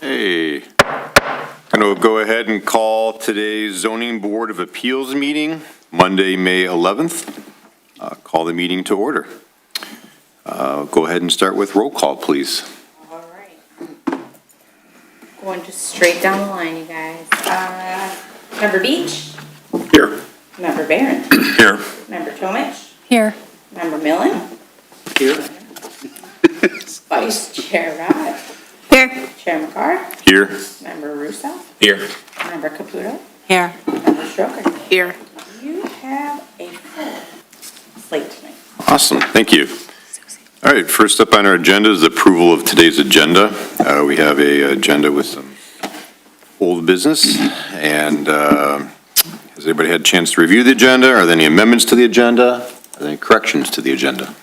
Hey, going to go ahead and call today's Zoning Board of Appeals meeting, Monday, May 11th. Call the meeting to order. Go ahead and start with roll call, please. All right. Going just straight down the line, you guys. Member Beach? Here. Member Barron? Here. Member Tomich? Here. Member Millen? Here. Vice Chair Rod? Here. Chair McCarr? Here. Member Russo? Here. Member Caputo? Here. Member Stroker? Here. You have a full slate tonight. Awesome, thank you. All right, first up on our agenda is approval of today's agenda. We have a agenda with some old business, and has everybody had a chance to review the agenda? Are there any amendments to the agenda? Are there any corrections to the agenda?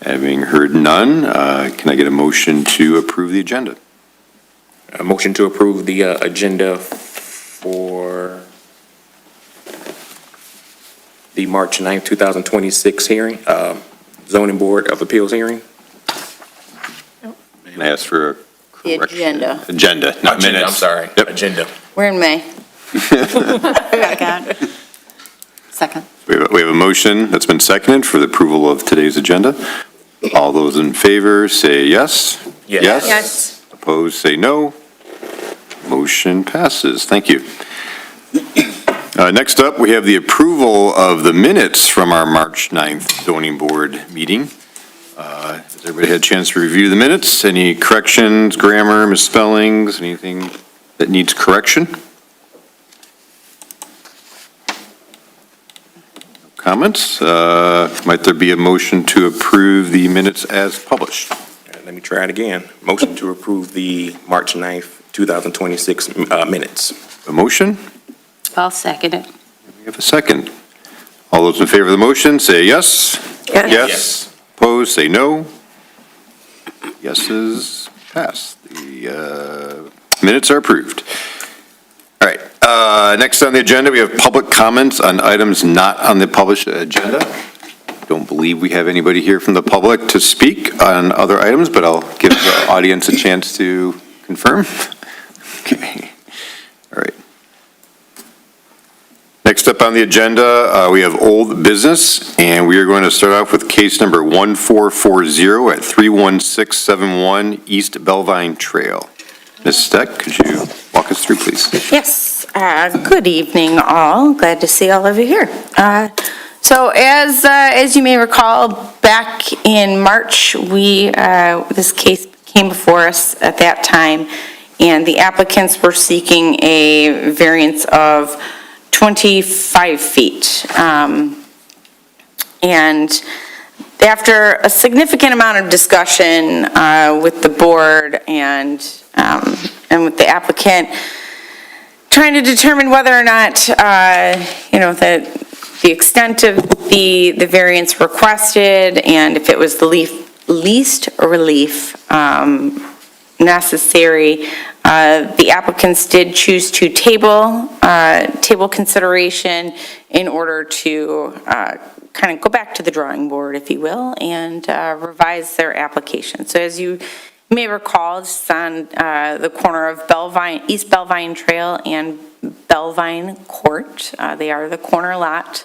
Having heard none, can I get a motion to approve the agenda? A motion to approve the agenda for the March 9th, 2026 hearing, Zoning Board of Appeals hearing. Can I ask for a The correction? agenda. Agenda, not Agenda, minutes. I'm sorry, Yep. agenda. We're in May. Second. We have a motion that's been seconded for the approval of today's agenda. All those in favor say yes. Yes. Yes. Opposed, say no. Motion passes. Thank you. Next up, we have the approval of the minutes from our March 9th zoning board meeting. Has everybody had a chance to review the minutes? Any corrections, grammar, misspellings, anything that needs correction? Comments? Might there be a motion to approve the minutes as published? Let me try it again. Motion to approve the March 9th, 2026 minutes. A motion? I'll second it. We have a second. All those in favor of the motion, say yes. Yes. Opposed, say no. Yeses pass. The minutes are approved. All right, next on the agenda, we have public comments on items not on the published agenda. Don't believe we have anybody here from the public to speak on other items, but I'll give the audience a chance to confirm. Okay, all right. Next up on the agenda, we have old business, and we are going to start off with case number 1440 at 31671 East Belvine Trail. Ms. Steck, could you walk us through, please? Yes, good evening, all. Glad to see all of you here. So as you may recall, back in March, this case came before us at that time, and the applicants were seeking a variance of 25 feet. And after a significant amount of discussion with the board and with the applicant, trying to determine whether or not, that the extent of the variance requested and if it was the least relief necessary, the applicants did choose to table consideration in order to kind of go back to the drawing board, if you will, and revise their application. So as you may recall, it's on the corner of East Belvine Trail and Belvine Court. They are the corner lot.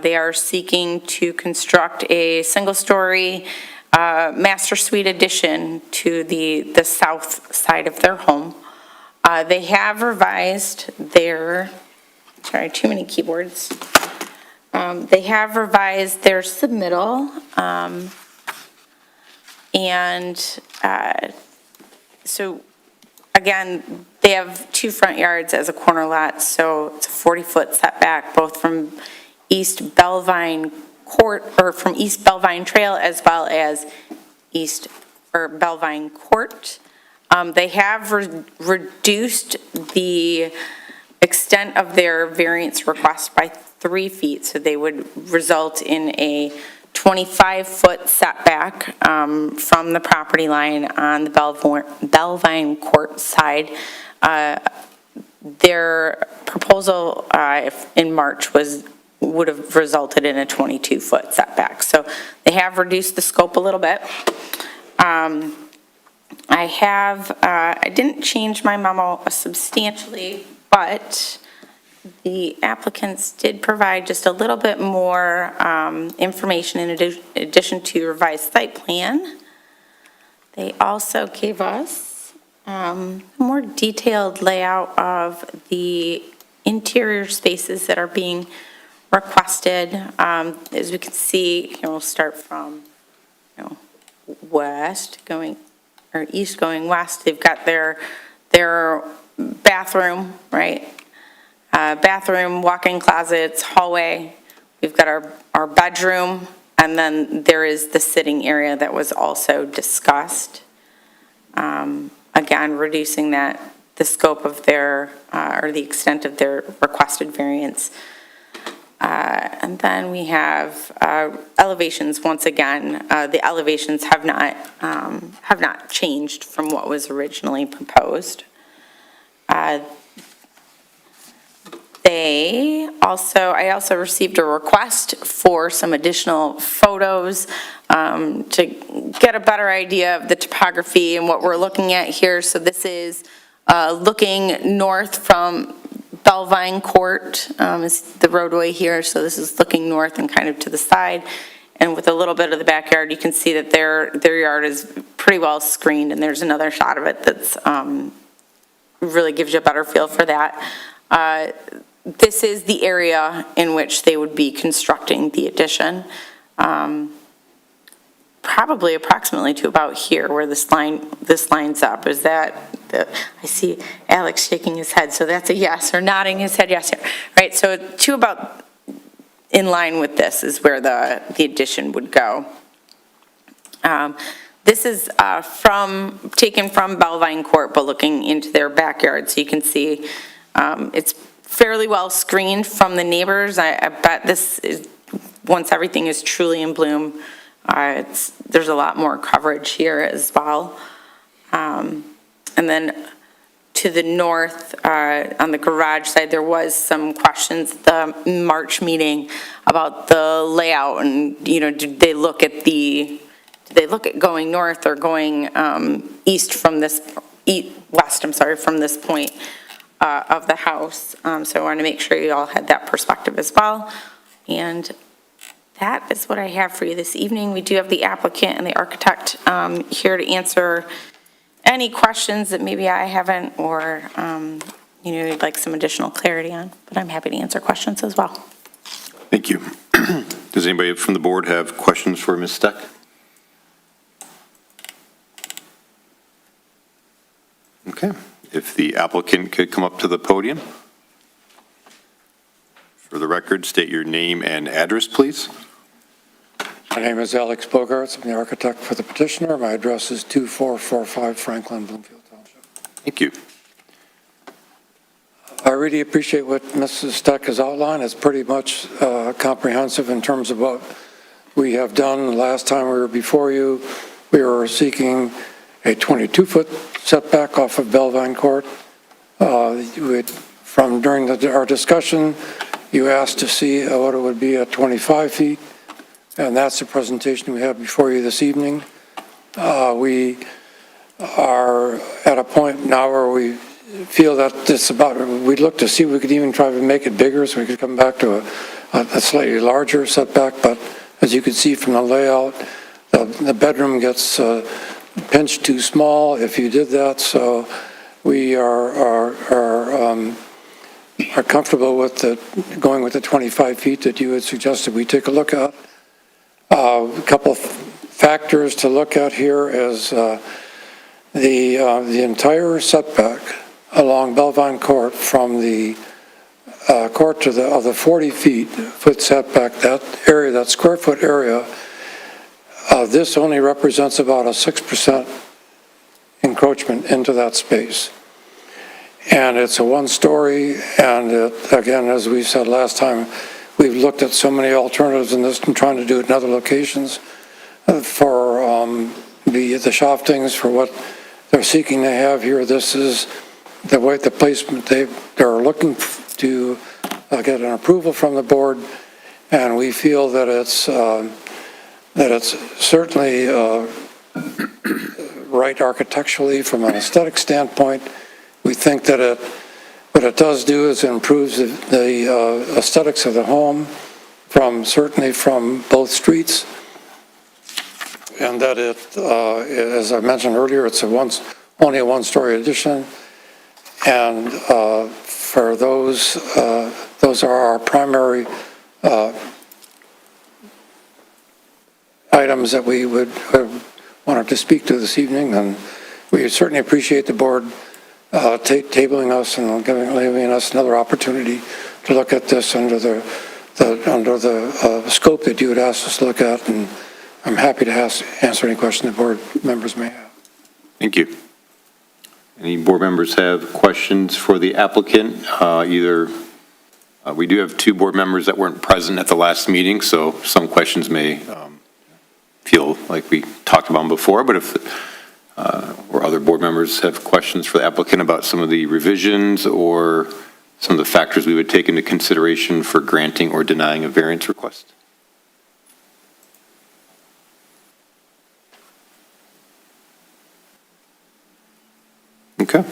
They are seeking to construct a single-story master suite addition to the south side of their home. They have revised their, sorry, too many keyboards. They have revised their submittal, so again, they have two front yards as a corner lot, so it's a 40-foot setback, both from East Belvine Court, or from East Belvine Trail, as well as Belvine Court. They have reduced the extent of their variance request by 3 feet, so they would result in a 25-foot setback from the property line on the Belvine Court side. Their proposal in March would have resulted in a 22-foot setback. So they have reduced the scope a little bit. I didn't change my memo substantially, but the applicants did provide just a little bit more information in addition to revised site plan. They also gave us a more detailed layout of the interior spaces that are being requested. As we can see, here we'll start from, west going, or east going west. They've got their bathroom, right? Bathroom, walk-in closets, hallway. We've got our bedroom, and then there is the sitting area that was also discussed. Again, reducing the scope of their, or the extent of their requested variance. And then we have elevations. Once again, the elevations have not changed from what was originally proposed. I also received a request for some additional photos to get a better idea of the topography and what we're looking at here. So this is looking north from Belvine Court is the roadway here. So this is looking north and kind of to the side. And with a little bit of the backyard, you can see that their yard is pretty well screened. And there's another shot of it that's really gives you a better feel for that. This is the area in which they would be constructing the addition. Probably approximately to about here where this lines up. Is that, I see Alex shaking his head, so that's a yes, or nodding his head yes. Right, so to about in line with this is where the addition would go. This is taken from Belvine Court, but looking into their backyard, so you can see it's fairly well screened from the neighbors. I bet this is, once everything is truly in bloom, there's a lot more coverage here as well. And then to the north, on the garage side, there was some questions at the March meeting about the layout and, did they look at going north or going west from this point of the house. So I want to make sure you all had that perspective as well. And that is what I have for you this evening. We do have the applicant and the architect here to answer any questions that maybe I haven't or, you'd like some additional clarity on, but I'm happy to answer questions as well. Thank you. Does anybody from the board have questions for Ms. Steck? Okay. If the applicant could come up to the podium. For the record, state your name and address, please. My name is Alex Bogarts. I'm the architect for the petitioner. My address is 2445 Franklin, Bloomfield Township. Thank you. I really appreciate what Mrs. Steck has outlined. It's pretty much comprehensive in terms of what we have done. The last time we were before you, we were seeking a 22-foot setback off of Belvine Court. During our discussion, you asked to see what it would be at 25 feet, and that's the presentation we have before you this evening. We are at a point now where we feel that we'd look to see if we could even try to make it bigger so we could come back to a slightly larger setback, but as you can see from the layout, the bedroom gets pinched too small if you did that, so we are comfortable with going with the 25 feet that you had suggested we take a look at. A couple of factors to look at here is the entire setback along Belvine Court from the court to the 40 foot setback, that area, that square foot area, this only represents about a 6% encroachment into that space. And it's a one-story, and again, as we said last time, we've looked at so many alternatives in this and trying to do it in other locations for the shaftings, for what they're seeking to have here. This is the way the placement they're looking to get an approval from the board, and we feel that it's certainly right architecturally from an aesthetic standpoint. We think that what it does do is it improves the aesthetics of the home certainly from both streets. And that as I mentioned earlier, it's only a one-story addition. And for those are our primary items that we would wanted to speak to this evening. And we certainly appreciate the board tabling us and giving us another opportunity to look at this under the scope that you would ask us to look at. And I'm happy to answer any questions the board members may have. Thank you. Any board members have questions for the applicant? We do have two board members that weren't present at the last meeting, so some questions may feel like we talked about them before, but if or other board members have questions for the applicant about some of the revisions or some of the factors we would take into consideration for granting or denying a variance request. Okay.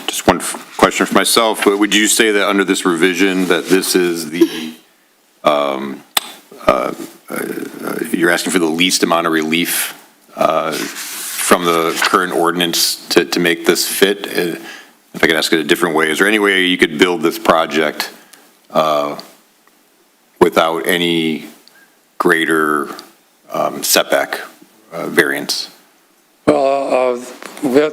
Just one question for myself. Would you say that under this revision that this is the, you're asking for the least amount of relief from the current ordinance to make this fit? If I could ask it a different way, is there any way you could build this project without any greater setback variance? Well,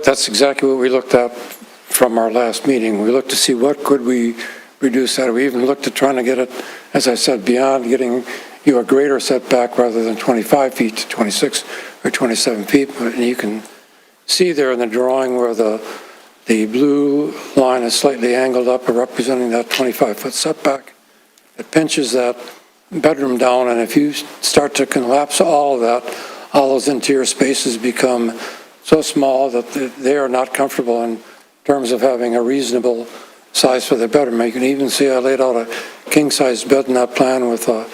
that's exactly what we looked at from our last meeting. We looked to see what could we reduce that. We even looked at trying to get it, as I said, beyond getting you a greater setback rather than 25 feet to 26 or 27 feet. But you can see there in the drawing where the blue line is slightly angled up, representing that 25-foot setback. It pinches that bedroom down, and if you start to collapse all of that, all those interior spaces become so small that they are not comfortable in terms of having a reasonable size for the bedroom. You can even see I laid out a king-size bed in that plan with a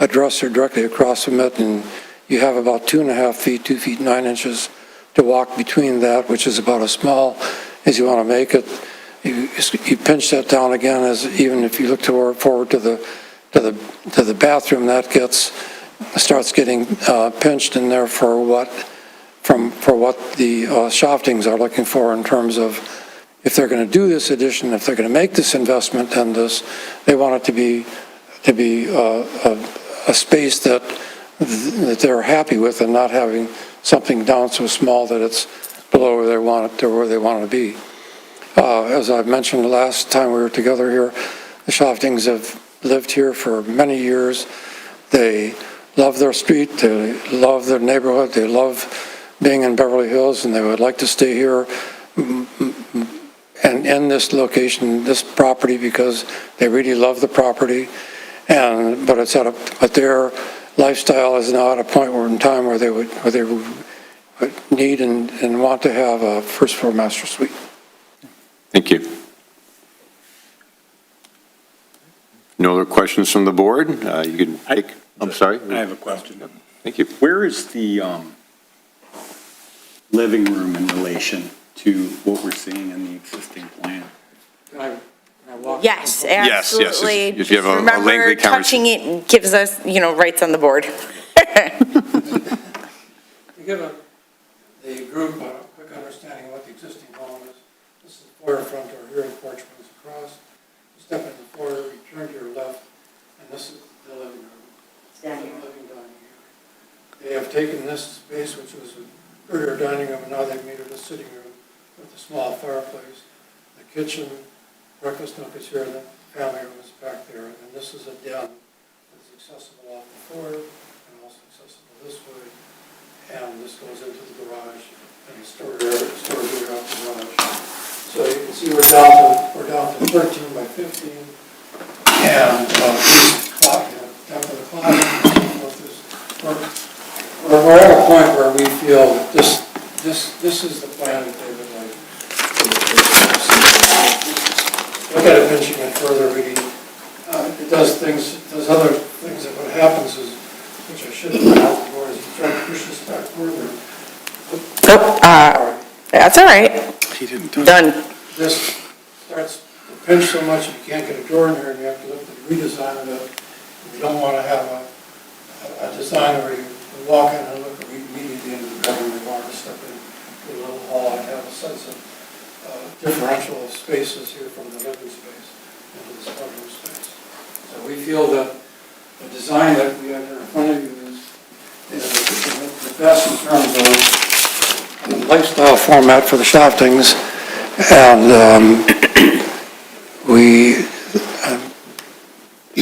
dresser directly across from it, and you have about 2.5 feet, 2 feet 9 inches to walk between that, which is about as small as you want to make it. You pinch that down again, as even if you look forward to the bathroom, that starts getting pinched in there for what the Shoftings are looking for in terms of if they're going to do this addition, if they're going to make this investment in this, they want it to be a space that they're happy with, and not having something down so small that it's below where they want it to where they want it to be. As I mentioned the last time we were together here, the Shoftings have lived here for many years. They love their street, they love their neighborhood, they love being in Beverly Hills, and they would like to stay here and in this location, this property, because they really love the property. But their lifestyle is now at a point in time where they would need and want to have a first floor master suite. Thank you. No other questions from the board? You can take, I'm sorry. I have a question. Thank you. Where is the living room in relation to what we're seeing in the existing plan? Can I walk? Yes, Yes, absolutely. if you have a Remember, lengthy touching it gives us, rights on the board. To give the group a quick understanding of what the existing home is, this is the foyer front door here, the porch runs across. You step into the foyer, you turn to your left, and this is the living room. Living dining area. They have taken this space, which was an earlier dining room, and now they've made it a sitting room with a small fireplace. The kitchen, breakfast nook is here, and the family room is back there. And then this is a den that's accessible off the foyer and also accessible this way. And this goes into the garage and the storage area out the garage. So you can see we're down to 13 by 15. And down to the closet, we're at a point where we feel that this is the plan that they would like. Look at it, pinching it further, really. It does other things. That what happens is, which I should have done before, is you try to push this back further. That's all right. He didn't Done. This starts to pinch so much you can't get a door in here, and you have to look at the redesign of it. We don't want to have a design where you walk in and look immediately into the bedroom. We want to step into a little hall and have a sense of differential of spaces here from the living space into this bedroom space. So we feel that the design that we have here in front of you is the best in terms of lifestyle format for the Shaftings, and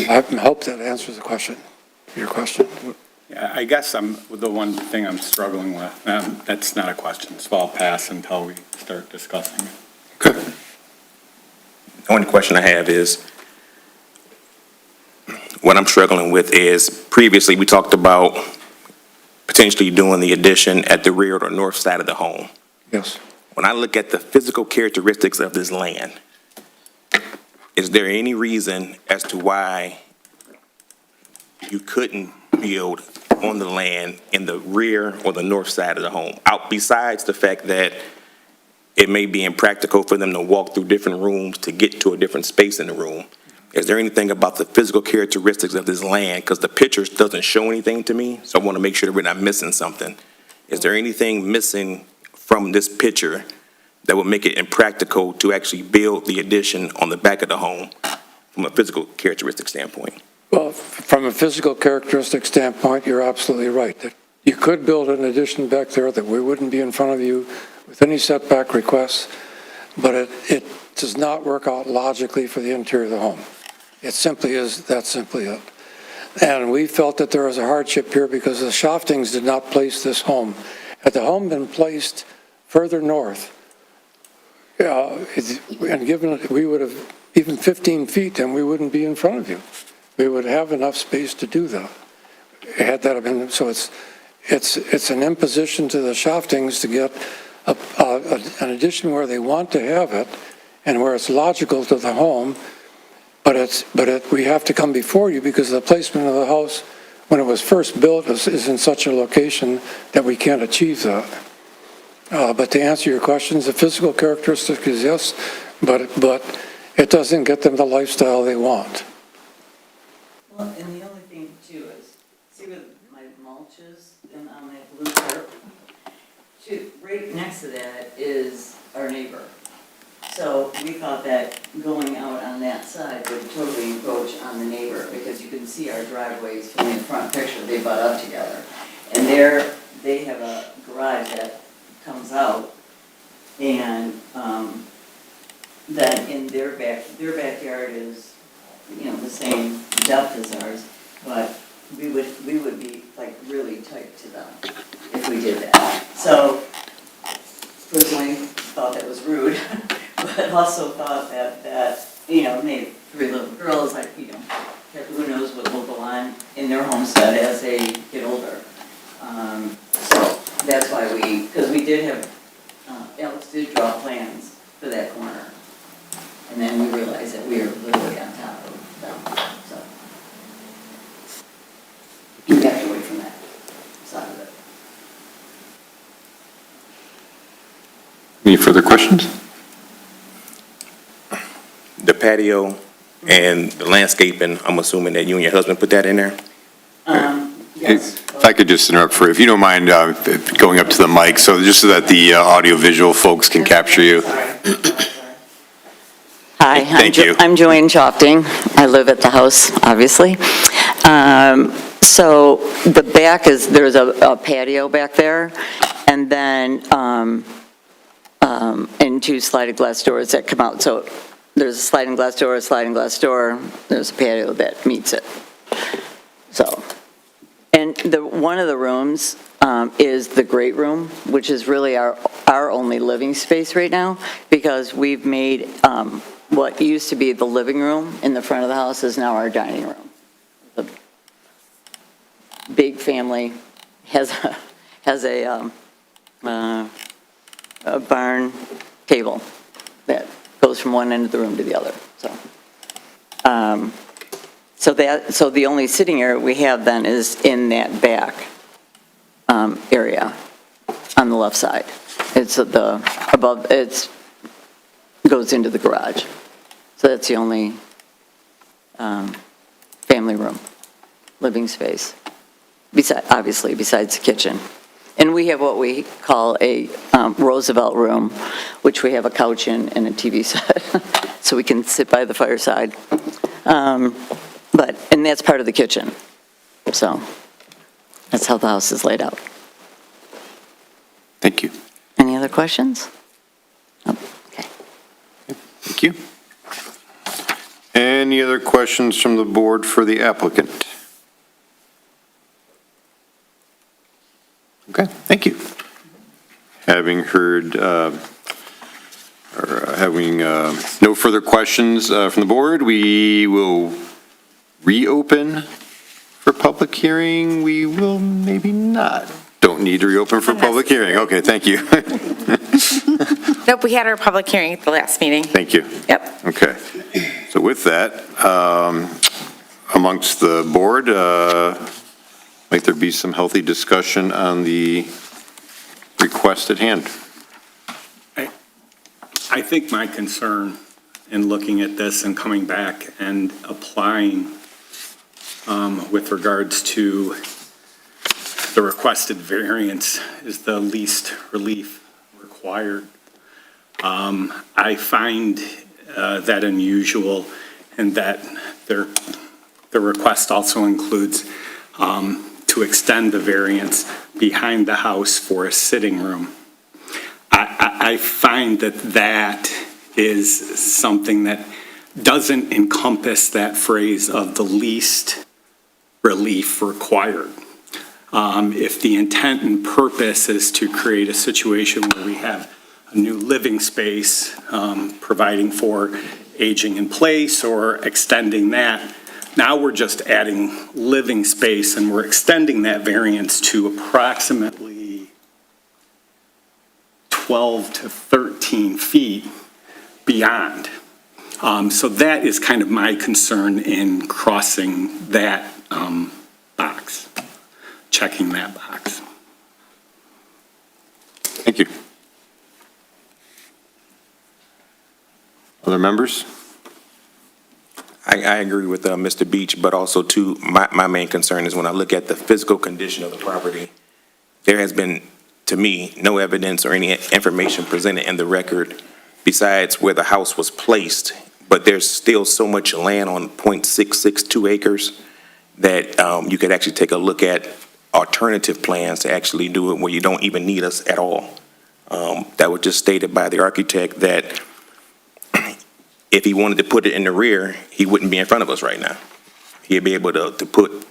I hope that answers the question, your question. Yeah, I guess the one thing I'm struggling with, that's not a question, so I'll pass until we start discussing it. Good. The only question I have is, what I'm struggling with is, previously, we talked about potentially doing the addition at the rear or north side of the home. Yes. When I look at the physical characteristics of this land, is there any reason as to why you couldn't build on the land in the rear or the north side of the home? Out besides the fact that it may be impractical for them to walk through different rooms to get to a different space in the room. Is there anything about the physical characteristics of this land? Because the pictures doesn't show anything to me, so I want to make sure that we're not missing something. Is there anything missing from this picture that would make it impractical to actually build the addition on the back of the home from a physical characteristic standpoint? Well, from a physical characteristic standpoint, you're absolutely right. That you could build an addition back there that we wouldn't be in front of you with any setback requests, but it does not work out logically for the interior of the home. It simply is, that's simply it. And we felt that there was a hardship here because the Shaftings did not place this home. Had the home been placed further north, and given, we would have even 15 feet, and we wouldn't be in front of you. We would have enough space to do that. Had that been, so it's an imposition to the Shaftings to get an addition where they want to have it and where it's logical to the home, but we have to come before you because the placement of the house when it was first built is in such a location that we can't achieve that. But to answer your questions, the physical characteristic is yes, but it doesn't get them the lifestyle they want. Well, and the only thing too is, see where my mulch is on that blue chart? Right next to that is our neighbor. So we thought that going out on that side would totally encroach on the neighbor because you can see our driveways from the front picture, they butt up together. And they have a garage that comes out and then in their backyard is, the same depth as ours, but we would be like really tight to them if we did that. So personally thought that was rude, but also thought that maybe 3 little girls, who knows what will go on in their homestead as they get older. So that's why because we did have, Alex did draw plans for that corner. And then we realized that we were literally on top of them, so. You backed away from that side of it. Any further questions? The patio and the landscaping, I'm assuming that you and your husband put that in there? Yes. If I could just interrupt if you don't mind going up to the mic, so just so that the audio-visual folks can capture you. Hi, Thank you. I'm Joanne Shofting. I live at the house, obviously. So the back there's a patio back there, and then, and 2 sliding glass doors that come out. So there's a sliding glass door, there's a patio that meets it. So, and one of the rooms is the great room, which is really our only living space right now, because we've made what used to be the living room in the front of the house is now our dining room. The big family has a barn table that goes from one end of the room to the other. So the only sitting area we have then is in that back area on the left side. It's at the, above, goes into the garage. So that's the only family room, living space, obviously besides the kitchen. And we have what we call a Roosevelt room, which we have a couch in and a TV set, so we can sit by the fireside. And that's part of the kitchen. So that's how the house is laid out. Thank you. Any other questions? Oh, okay. Thank you. Any other questions from the board for the applicant? Okay, thank you. Having heard, having no further questions from the board, we will reopen for public hearing. We will maybe not. Don't need to reopen for public hearing. Okay, thank you. Nope, we had our public hearing at the last meeting. Thank you. Yep. Okay. So with that, amongst the board, might there be some healthy discussion on the request at hand? I think my concern in looking at this and coming back and applying with regards to the requested variance is the least relief required. I find that unusual, and that the request also includes to extend the variance behind the house for a sitting room. I find that is something that doesn't encompass that phrase of the least relief required. If the intent and purpose is to create a situation where we have a new living space, providing for aging in place or extending that, now we're just adding living space and we're extending that variance to approximately 12 to 13 feet beyond. So that is kind of my concern in crossing that box, checking that box. Thank you. Other members? I agree with Mr. Beach, but also too, my main concern is when I look at the physical condition of the property, there has been, to me, no evidence or any information presented in the record besides where the house was placed, but there's still so much land on .662 acres that you could actually take a look at alternative plans to actually do it where you don't even need us at all. That was just stated by the architect that if he wanted to put it in the rear, he wouldn't be in front of us right now. He'd be able to put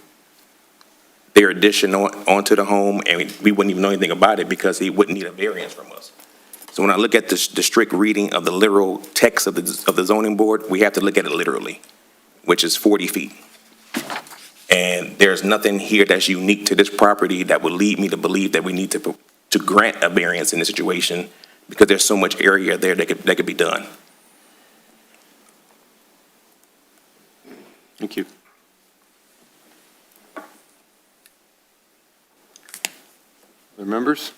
their addition onto the home, and we wouldn't even know anything about it because he wouldn't need a variance from us. So when I look at the strict reading of the literal text of the zoning board, we have to look at it literally, which is 40 feet. And there's nothing here that's unique to this property that would lead me to believe that we need to grant a variance in this situation because there's so much area there that could be done. Thank you. Other members?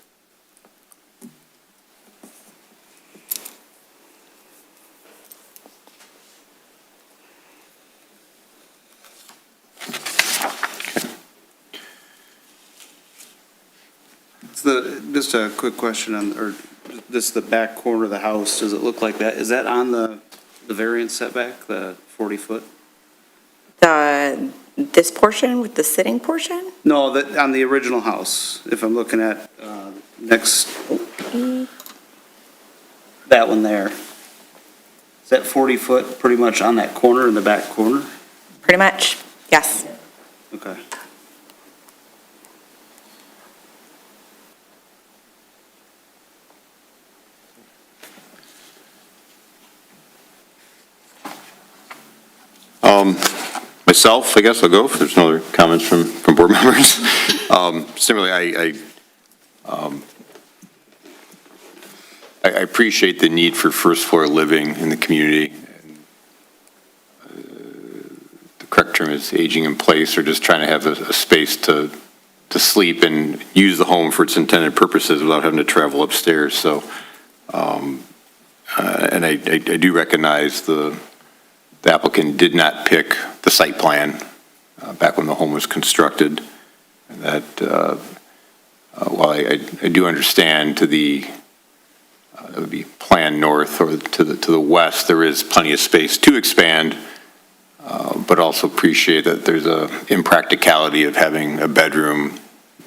Just a quick question or this, the back corner of the house, does it look like that? Is that on the variance setback, the 40-foot? This portion with the sitting portion? No, on the original house, if I'm looking at next, that one there. Is that 40-foot pretty much on that corner in the back corner? Pretty much, yes. Okay. Myself, I guess I'll go if there's no other comments from board members. Similarly, I appreciate the need for first floor living in the community. The correct term is aging in place or just trying to have a space to to sleep and use the home for its intended purposes without having to travel upstairs. So, and I do recognize the applicant did not pick the site plan back when the home was constructed. That while I do understand to the it would be plan north or to the west, there is plenty of space to expand, but also appreciate that there's a impracticality of having a bedroom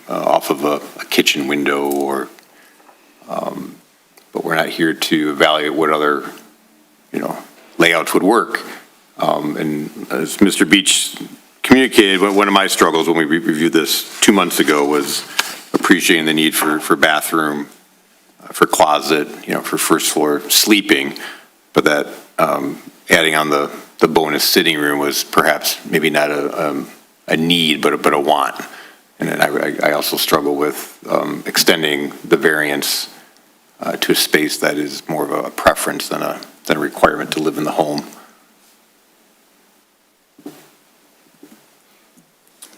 off of a kitchen window or, but we're not here to evaluate what other, layouts would work. And as Mr. Beach communicated, one of my struggles when we reviewed this 2 months ago was appreciating the need for bathroom, for closet, for first floor sleeping, but that adding on the bonus sitting room was perhaps maybe not a need, but a want. And then I also struggle with extending the variance to a space that is more of a preference than a requirement to live in the home.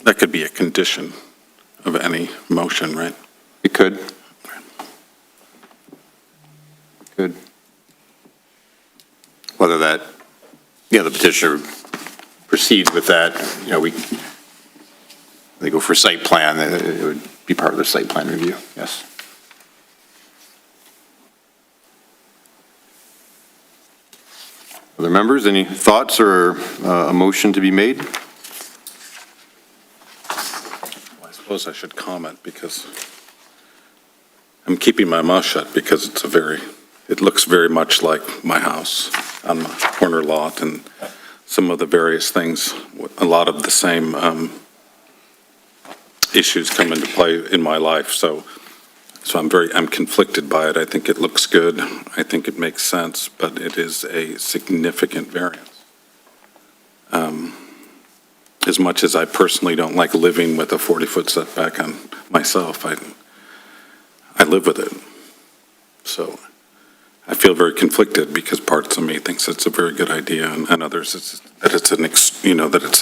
That could be a condition of any motion, right? It could. Good. Whether that, the petitioner proceeds with that, they go for site plan, it would be part of the site plan review, yes. Other members, any thoughts or a motion to be made? Well, I suppose I should comment because I'm keeping my mouth shut because it looks very much like my house on my corner lot and some of the various things, a lot of the same issues come into play in my life. So I'm conflicted by it. I think it looks good. I think it makes sense, but it is a significant variance. As much as I personally don't like living with a 40-foot setback on myself, I live with it. So I feel very conflicted because parts of me thinks it's a very good idea and others that it's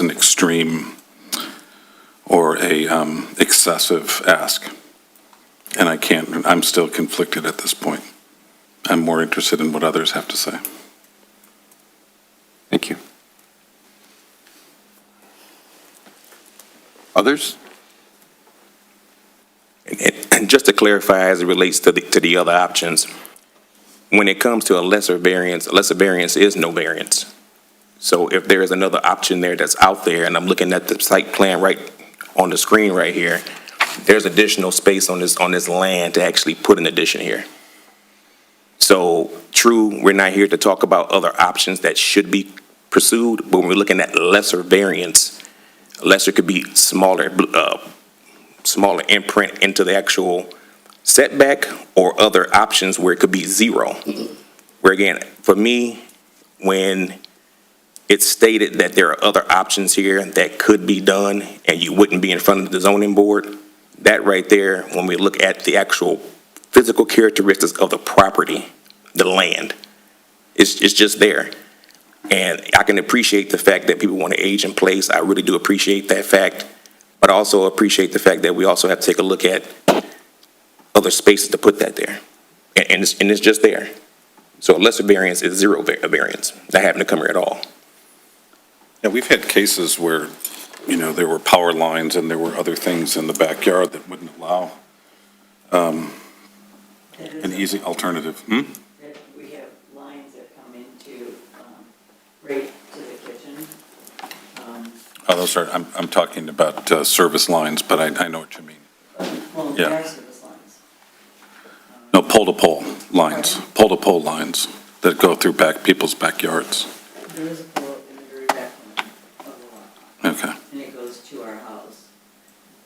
an extreme or a excessive ask. And I'm still conflicted at this point. I'm more interested in what others have to say. Thank you. Others? And just to clarify, as it relates to the other options, when it comes to a lesser variance is no variance. So if there is another option there that's out there, and I'm looking at the site plan right on the screen right here, there's additional space on this land to actually put an addition here. So true, we're not here to talk about other options that should be pursued, but when we're looking at lesser variance, lesser could be smaller imprint into the actual setback or other options where it could be zero. Where again, for me, when it's stated that there are other options here that could be done and you wouldn't be in front of the zoning board, that right there, when we look at the actual physical characteristics of the property, the land, it's just there. And I can appreciate the fact that people want to age in place. I really do appreciate that fact. But I also appreciate the fact that we also have to take a look at other spaces to put that there. And it's just there. So a lesser variance is zero variance, not having to come here at all. Yeah, we've had cases where, there were power lines and there were other things in the backyard that wouldn't allow an easy alternative. We have lines that come into, right to the kitchen. I'm talking about service lines, but I know what you mean. Well, Yeah. there are service lines. No, pole-to-pole lines that go through people's backyards. There is a pole in the very back of the lot. Okay. And it goes to our house.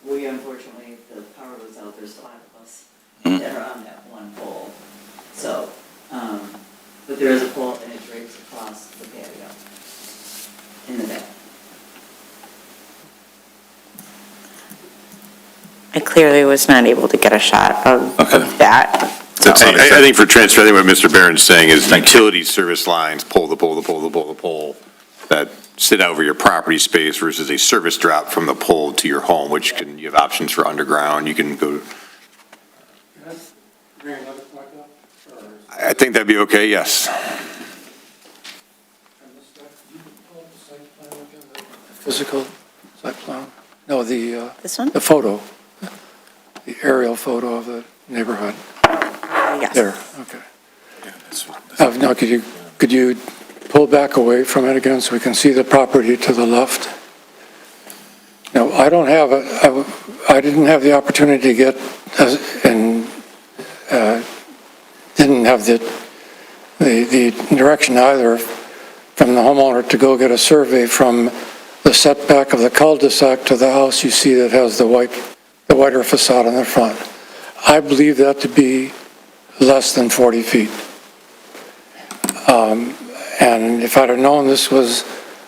We unfortunately, if the power goes out, there's 5 of us that are on that one pole. So, but there is a pole and it drapes across the patio in the back. I clearly was not able to get a shot of that. I think for transfer, I think what Mr. Barron's saying is utility service lines, pull the pole, that sit over your property space versus a service drop from the pole to your home, which can, you have options for underground, you can go, I think that'd be okay, yes. Physical site plan? No, This one? the photo, the aerial photo of the neighborhood. Yes. There, okay. Now, could you pull back away from it again so we can see the property to the left? Now, I didn't have the opportunity to get, didn't have the direction either from the homeowner to go get a survey from the setback of the cul-de-sac to the house you see that has the whiter facade on the front. I believe that to be less than 40 feet. And if I'd have known this was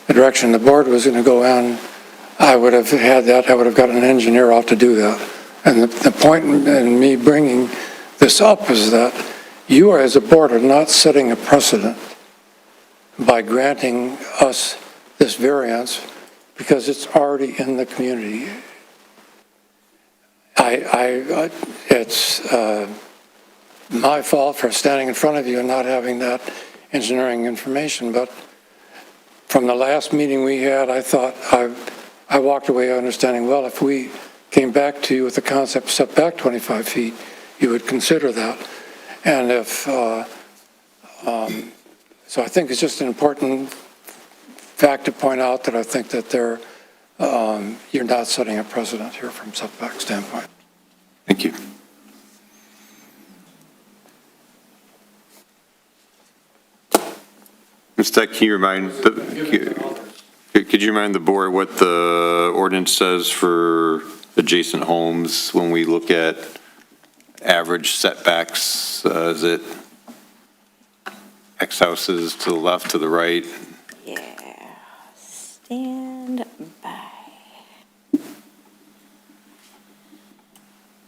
the direction the board was going to go in, I would have had that, I would have got an engineer out to do that. And the point in me bringing this up is that you are, as a board, are not setting a precedent by granting us this variance because it's already in the community. It's my fault for standing in front of you and not having that engineering information, but from the last meeting we had, I thought, I walked away understanding, well, if we came back to you with the concept set back 25 feet, you would consider that. And if, so I think it's just an important fact to point out that I think that you're not setting a precedent here from setback standpoint. Thank you. Ms. Tech, can you remind, could you remind the board what the ordinance says for adjacent homes when we look at average setbacks? Is it X houses to the left, to the right? Yeah, stand by.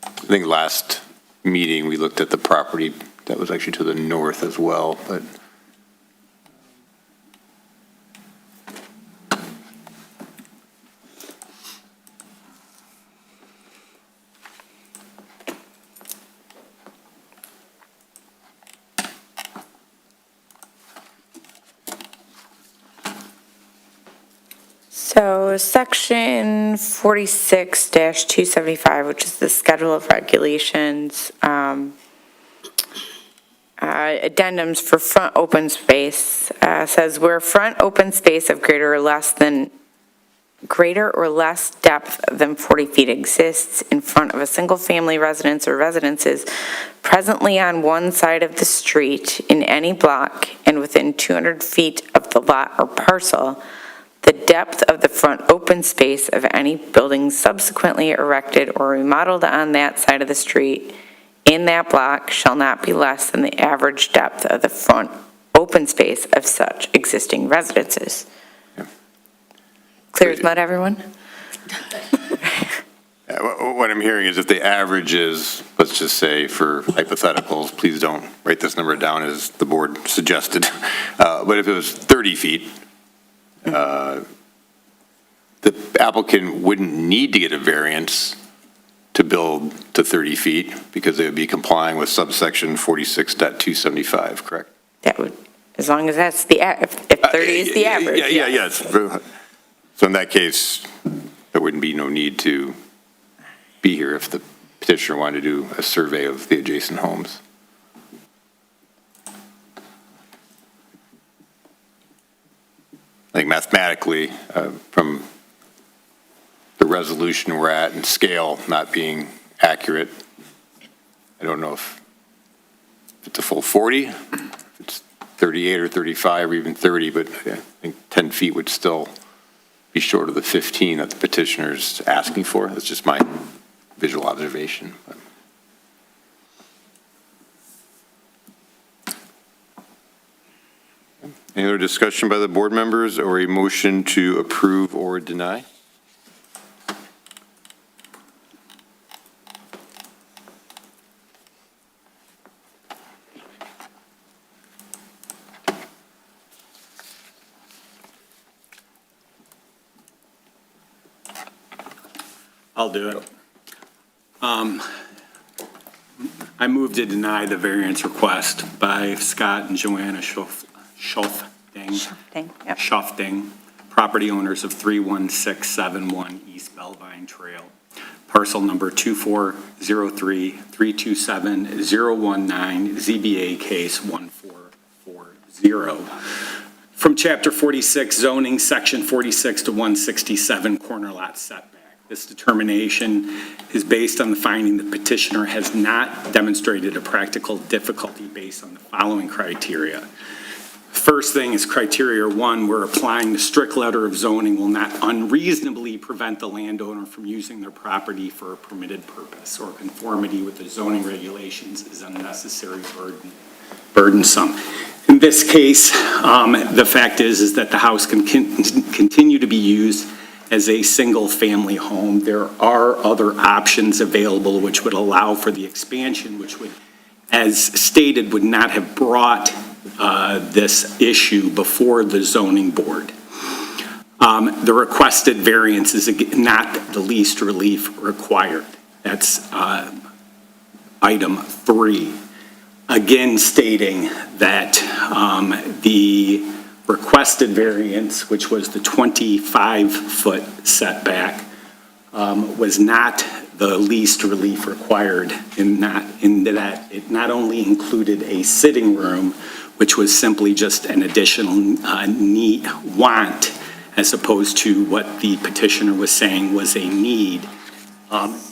I think last meeting, we looked at the property that was actually to the north as well, but. So section 46-275, which is the schedule of regulations, addendums for front open space, says where front open space of greater or less depth than 40 feet exists in front of a single-family residence or residences presently on one side of the street in any block and within 200 feet of the lot or parcel, the depth of the front open space of any building subsequently erected or remodeled on that side of the street in that block shall not be less than the average depth of the front open space of such existing residences. Clear as mud, everyone? What I'm hearing is if the average is, let's just say for hypotheticals, please don't write this number down as the board suggested, but if it was 30 feet, the applicant wouldn't need to get a variance to build to 30 feet because they would be complying with subsection 46.275, correct? That would, as long as that's the, if 30 is the average. Yes. So in that case, there wouldn't be no need to be here if the petitioner wanted to do a survey of the adjacent homes. Like mathematically, from the resolution we're at and scale not being accurate, I don't know if it's a full 40, if it's 38 or 35 or even 30, but I think 10 feet would still be short of the 15 that the petitioner's asking for. That's just my visual observation. Any other discussion by the board members or a motion to approve or deny? I'll do it. I move to deny the variance request by Scott and Joanna Schofting, property owners of 31671 East Belvine Trail, parcel number 2403327019, ZBA case 1440. From Chapter 46 zoning, Section 46 to 167 corner lot setback. This determination is based on the finding the petitioner has not demonstrated a practical difficulty based on the following criteria. First thing is criteria 1, where applying the strict letter of zoning will not unreasonably prevent the landowner from using their property for a permitted purpose, or conformity with the zoning regulations is unnecessary burdensome. In this case, the fact is that the house can continue to be used as a single-family home. There are other options available which would allow for the expansion, which would, as stated, would not have brought this issue before the zoning board. The requested variance is not the least relief required. That's item 3. Again, stating that the requested variance, which was the 25-foot setback, was not the least relief required in that it not only included a sitting room, which was simply just an additional want, as opposed to what the petitioner was saying was a need.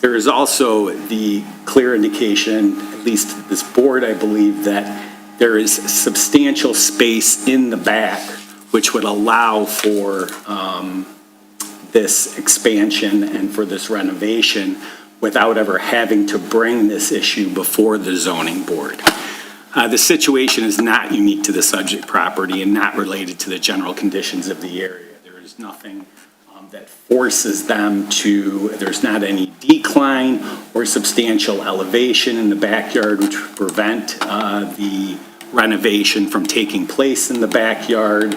There is also the clear indication, at least this board, I believe, that there is substantial space in the back which would allow for this expansion and for this renovation without ever having to bring this issue before the zoning board. The situation is not unique to the subject property and not related to the general conditions of the area. There is nothing that forces them to, there's not any decline or substantial elevation in the backyard which would prevent the renovation from taking place in the backyard.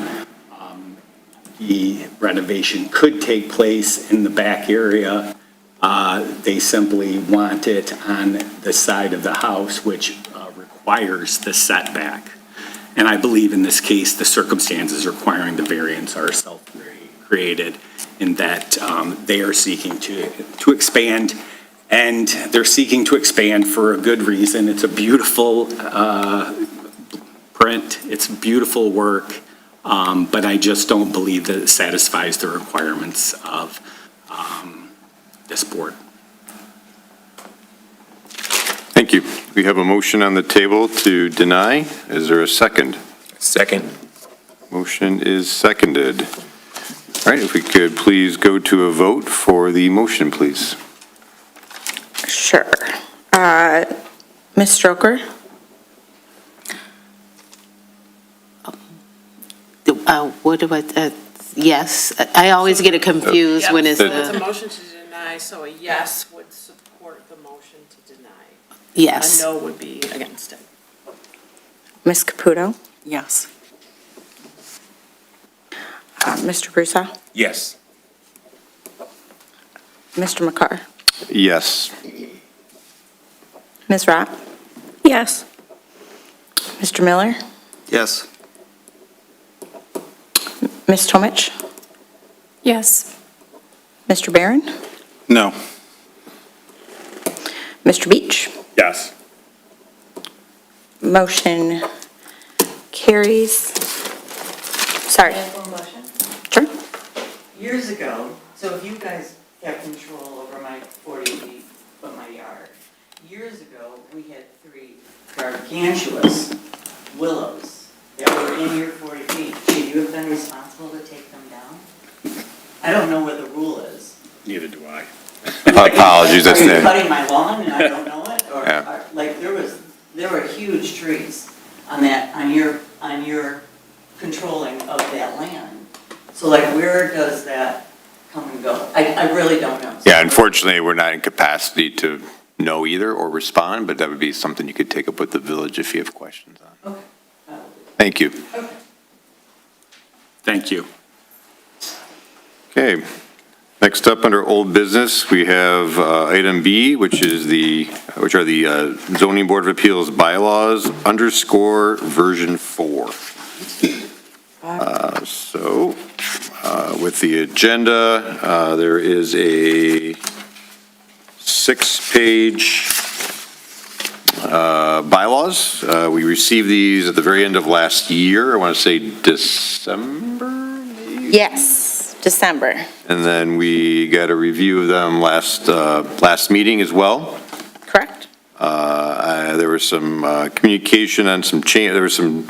The renovation could take place in the back area. They simply want it on the side of the house which requires the setback. And I believe in this case, the circumstances requiring the variance are self-created in that they are seeking to expand, and they're seeking to expand for a good reason. It's a beautiful print, it's beautiful work, but I just don't believe that it satisfies the requirements of this board. Thank you. We have a motion on the table to deny. Is there a second? Second. Motion is seconded. All right, if we could please go to a vote for the motion, please. Sure. Ms. Stroker? What do I, yes, I always get it confused when it's It's a the, motion to deny, so a yes would support the motion to deny. yes. A no would be against it. Ms. Caputo? Yes. Mr. Broussard? Yes. Mr. McCarr? Yes. Ms. Rapp? Yes. Mr. Miller? Yes. Ms. Tomich? Yes. Mr. Barron? No. Mr. Beach? Yes. Motion carries. Sorry. One question. Sure. Years ago, so if you guys have control over my 40 feet of my yard, years ago, we had 3 gargantuous willows that were in your 40 feet. Should you have been responsible to take them down? I don't know what the rule is. Neither do I. Apologies, that's Are you it. cutting my lawn and I don't know it? Or, Yeah. like, there were huge trees on that, on your controlling of that land. So like, where does that come and go? I really don't know. Yeah, unfortunately, we're not in capacity to know either or respond, but that would be something you could take up with the village if you have questions on. Okay. Thank you. Okay. Thank you. Okay. Next up, under old business, we have item B, which are the zoning board of appeals bylaws _ version 4. So with the agenda, there is a 6-page bylaws. We received these at the very end of last year. I want to say December, maybe? Yes, December. And then we got a review of them last meeting as well. Correct? There was some communication on some change, there was some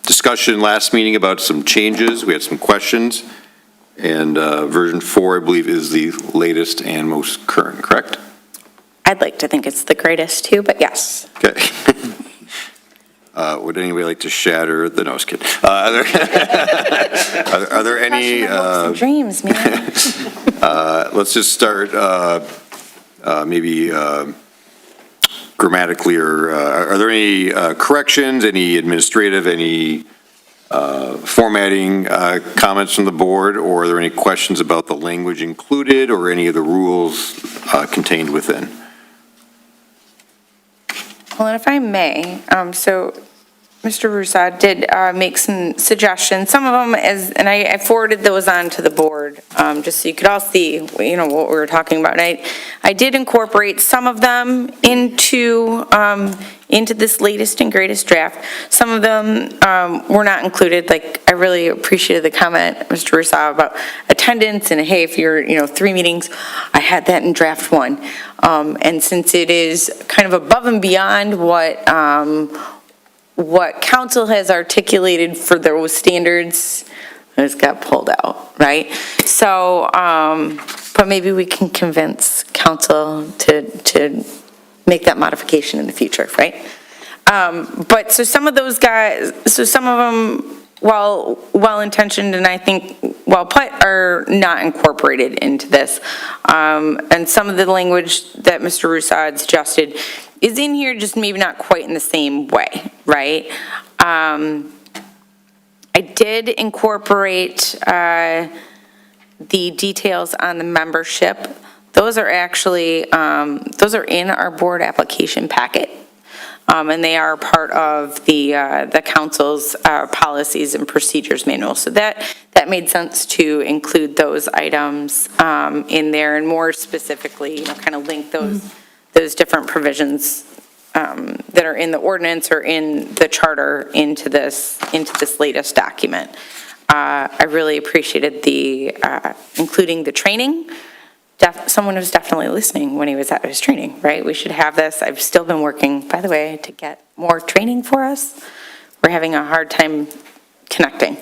discussion last meeting about some changes. We had some questions. And version 4, I believe, is the latest and most current, correct? I'd like to think it's the greatest too, but yes. Okay. Would anybody like to shatter the, no, I was kidding. Are there any? Crushing my hopes and dreams, man. Let's just start maybe grammatically, or are there any corrections, any administrative, any formatting comments from the board, or are there any questions about the language included or any of the rules contained within? Well, and if I may, so Mr. Russo did make some suggestions, some of them and I forwarded those on to the board, just so you could all see, what we were talking about. And I did incorporate some of them into this latest and greatest draft. Some of them were not included. Like, I really appreciated the comment, Mr. Russo, about attendance, and hey, if you're, 3 meetings, I had that in draft 1. And since it is kind of above and beyond what council has articulated for those standards, it's got pulled out, right? So, but maybe we can convince council to make that modification in the future, right? But so some of those guys, so some of them, while well-intentioned and I think well put, are not incorporated into this. And some of the language that Mr. Russo had suggested is in here, just maybe not quite in the same way, right? I did incorporate the details on the membership. Those are actually, those are in our board application packet. And they are part of the council's policies and procedures manual. So that made sense to include those items in there, and more specifically, kind of link those different provisions that are in the ordinance or in the charter into this latest document. I really appreciated the including the training. Someone was definitely listening when he was at his training, right? We should have this. I've still been working, by the way, to get more training for us. We're having a hard time connecting.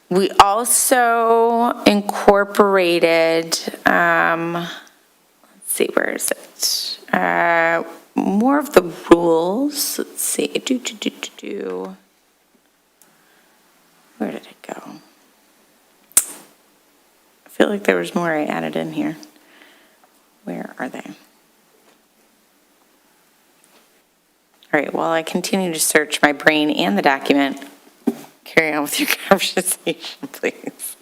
We also incorporated, let's see, where is it? More of the rules. Let's see. Where did it go? I feel like there was more I added in here. Where are they? All right, while I continue to search my brain and the document, carry on with your conversation, please.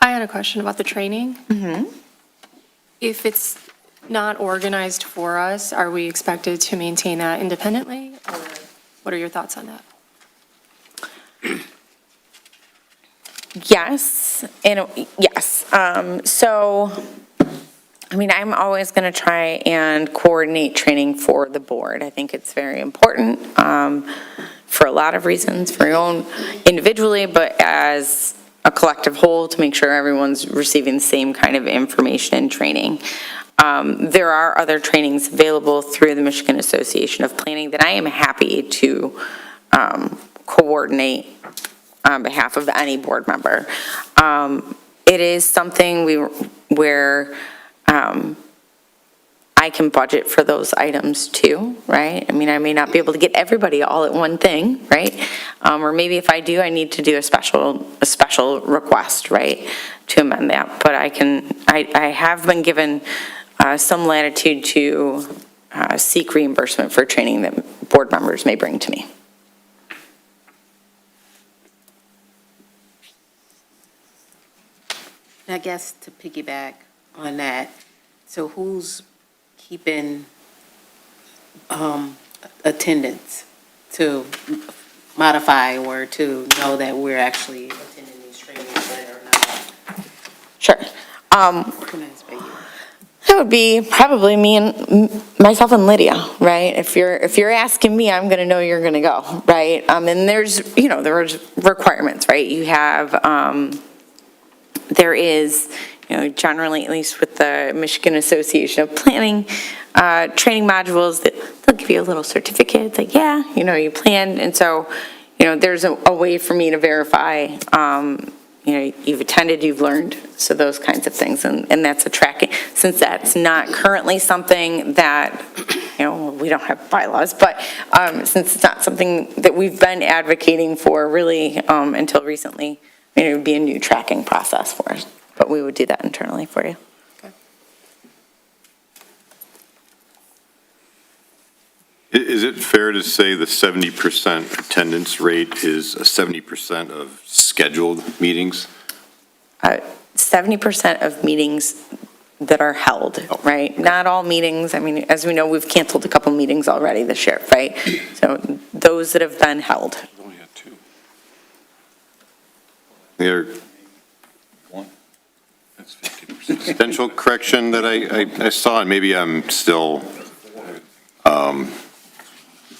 I had a question about the training. Mm-hmm. If it's not organized for us, are we expected to maintain that independently? Or what are your thoughts on that? Yes, and yes. So, I mean, I'm always going to try and coordinate training for the board. I think it's very important for a lot of reasons, for your own individually, but as a collective whole, to make sure everyone's receiving the same kind of information and training. There are other trainings available through the Michigan Association of Planning that I am happy to coordinate on behalf of any board member. It is something where I can budget for those items too, right? I mean, I may not be able to get everybody all at one thing, right? Or maybe if I do, I need to do a special request, right, to amend that. But I have been given some latitude to seek reimbursement for training that board members may bring to me. I guess to piggyback on that, so who's keeping attendance to modify or to know that we're actually attending these trainings that are not Sure. organized by you? That would be probably me and myself and Lydia, right? If you're asking me, I'm gonna know you're gonna go, right? And there's requirements, right? You have, there is, generally, at least with the Michigan Association of Planning, training modules that they'll give you a little certificate. It's like, yeah, you planned. And so, there's a way for me to verify, you've attended, you've learned, so those kinds of things. And that's a tracking, since that's not currently something that, we don't have bylaws, but since it's not something that we've been advocating for really until recently, it would be a new tracking process for us. But we would do that internally for you. Is it fair to say the 70% attendance rate is 70% of scheduled meetings? 70% of meetings that are held, right? Not all meetings. I mean, as we know, we've canceled a couple meetings already this year, right? So those that have been held. We only had 2. There, That's 50%. potential correction that I saw, and maybe I'm still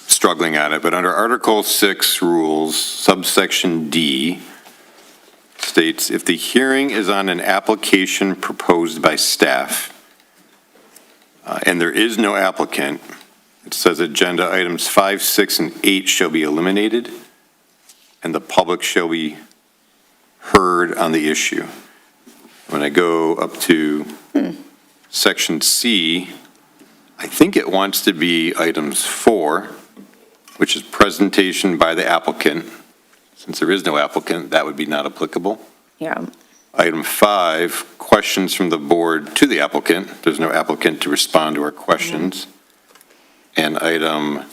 struggling at it, but under Article 6 rules, subsection D states, if the hearing is on an application proposed by staff, and there is no applicant, it says agenda items 5, 6, and 8 shall be eliminated, and the public shall be heard on the issue. When I go up to section C, I think it wants to be items 4, which is presentation by the applicant. Since there is no applicant, that would be not applicable. Yeah. Item 5, questions from the board to the applicant. There's no applicant to respond to our questions. And item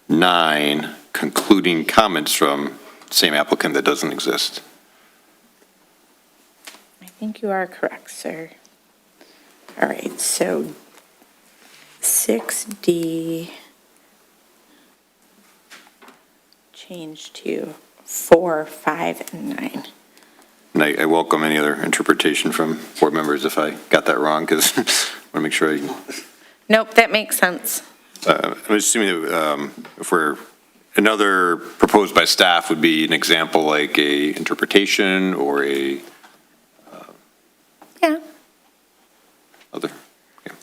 9, concluding comments from same applicant that doesn't exist. I think you are correct, sir. All right, so 6D changed to 4, 5, and 9. And I welcome any other interpretation from board members if I got that wrong, because I want to make sure Nope, that makes sense. I'm assuming that if we're, another proposed by staff would be an example like a interpretation or a Yeah. other. Okay.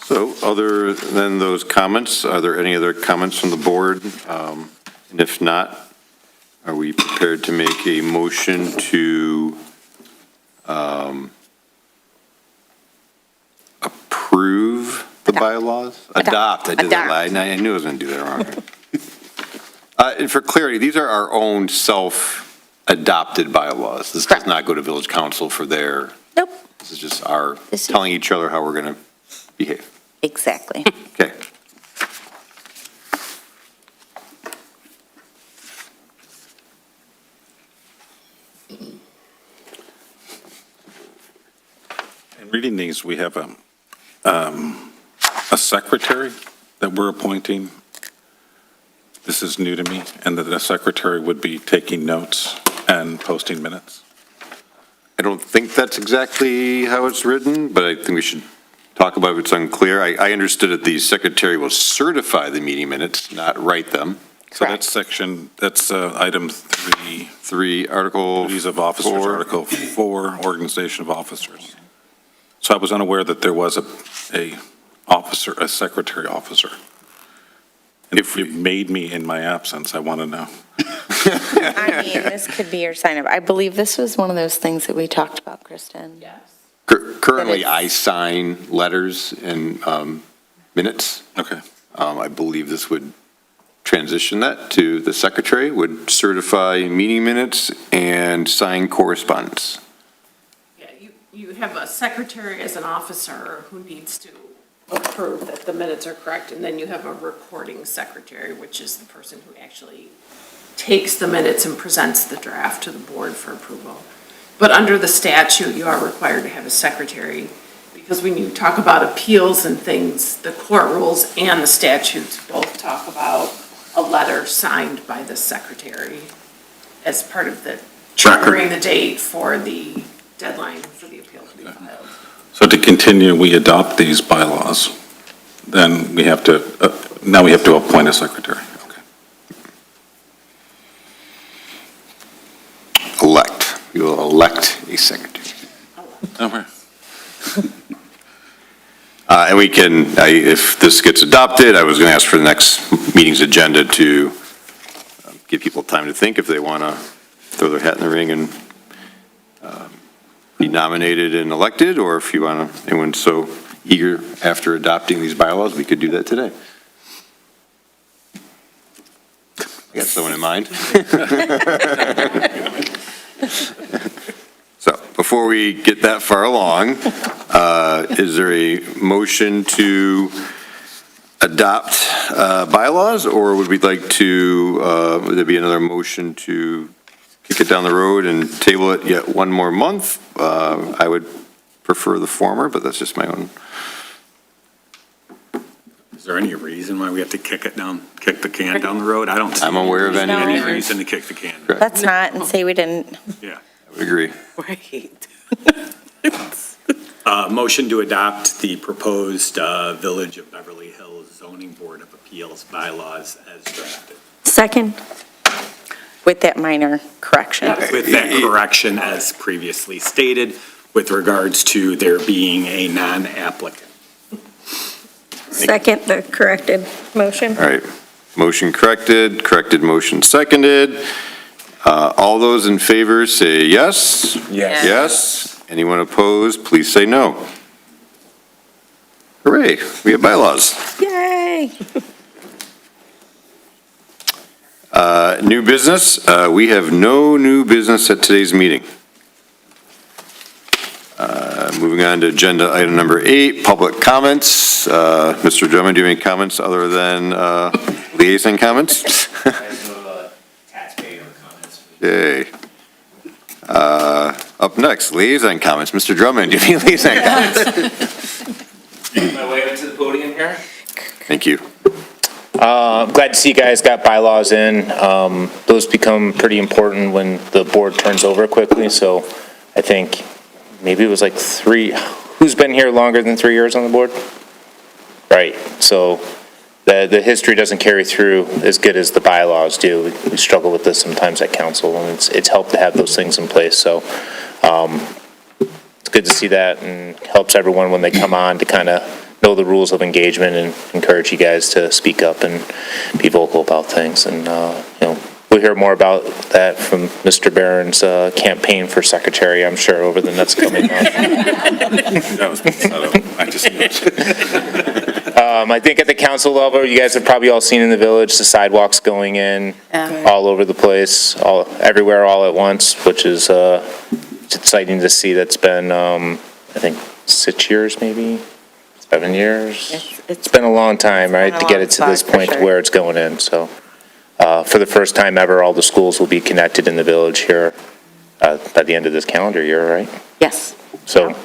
So other than those comments, are there any other comments from the board? And if not, are we prepared to make a motion to approve the bylaws? Adopt. I did that. I knew I was going to do that wrong. And for clarity, these are our own self-adopted bylaws. This does not go to village council for their. Nope. This is just our This is- telling each other how we're going to behave. Exactly. Okay. In reading these, we have a secretary that we're appointing. This is new to me, and that the secretary would be taking notes and posting minutes. I don't think that's exactly how it's written, but I think we should talk about if it's unclear. I understood that the secretary will certify the meeting minutes, not write them. So that's item 3. 3, Article Duties of officers, 4. Article 4, organization of officers. So I was unaware that there was a secretary officer. And if you made me in my absence, I want to know. I mean, this could be your sign up. I believe this was one of those things that we talked about, Kristen. Yes. Currently, I sign letters and minutes. Okay. I believe this would transition that to the secretary, would certify meeting minutes and sign correspondence. Yeah, you have a secretary as an officer who needs to approve that the minutes are correct, and then you have a recording secretary, which is the person who actually takes the minutes and presents the draft to the board for approval. But under the statute, you are required to have a secretary, because when you talk about appeals and things, the court rules and the statutes both talk about a letter signed by the secretary as part of the triggering the date for the deadline for the appeal to be filed. So to continue, we adopt these bylaws, then we have to, now we have to appoint a secretary. Okay. Elect. We will elect a secretary. Okay. And we can, if this gets adopted, I was going to ask for the next meeting's agenda to give people time to think if they want to throw their hat in the ring and be nominated and elected, or if you want to, anyone's so eager after adopting these bylaws, we could do that today. I got someone in mind. So before we get that far along, is there a motion to adopt bylaws, or would we like to, would there be another motion to kick it down the road and table it yet one more month? I would prefer the former, but that's just my own. Is there any reason why we have to kick the can down the road? I don't see I'm aware of any any reason. reason to kick the can. Let's not and say we didn't. Yeah. I would agree. Right. Motion to adopt the proposed Village of Beverly Hills Zoning Board of Appeals bylaws as drafted. Second. With that minor correction. With that correction as previously stated, with regards to there being a non-applicant. Second the corrected motion. All right, motion corrected motion seconded. All those in favor say yes. Yes. Yes. Anyone opposed, please say no. Hooray, we have bylaws. Yay. New business, we have no new business at today's meeting. Moving on to agenda item number 8, public comments. Mr. Drummond, do you have any comments other than liaison comments? Taxpayer comments. Yay. Up next, liaison comments. Mr. Drummond, do you have any liaison comments? My way up to the podium here. Thank you. Glad to see you guys got bylaws in. Those become pretty important when the board turns over quickly, so I think maybe it was like 3, who's been here longer than 3 years on the board? Right, so the history doesn't carry through as good as the bylaws do. We struggle with this sometimes at council, and it's helped to have those things in place, so it's good to see that, and helps everyone when they come on to kind of know the rules of engagement and encourage you guys to speak up and be vocal about things. And, we'll hear more about that from Mr. Barron's campaign for secretary, I'm sure, over the next coming month. That was, I just, I think at the council level, you guys have probably all seen in the village, the sidewalks going in all over the place, everywhere, all at once, which is it's exciting to see. That's been, I think, 6 years maybe? 7 years? It's been a long time, right, to get it to this point where it's going in, so. For the first time ever, all the schools will be connected in the village here by the end of this calendar year, right? Yes. So,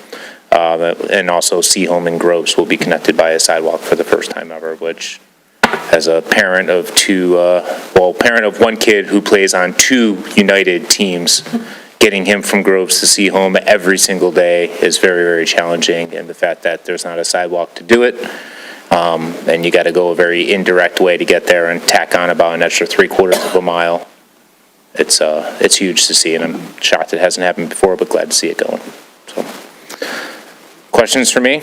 and also Seaholm and Gross will be connected by a sidewalk for the first time ever, which, as a parent of parent of one kid who plays on 2 United teams, getting him from Groves to Seaholm every single day is very, very challenging, and the fact that there's not a sidewalk to do it, and you got to go a very indirect way to get there and tack on about an extra 3/4 of a mile. It's huge to see, and I'm shocked it hasn't happened before, but glad to see it going. So, questions for me?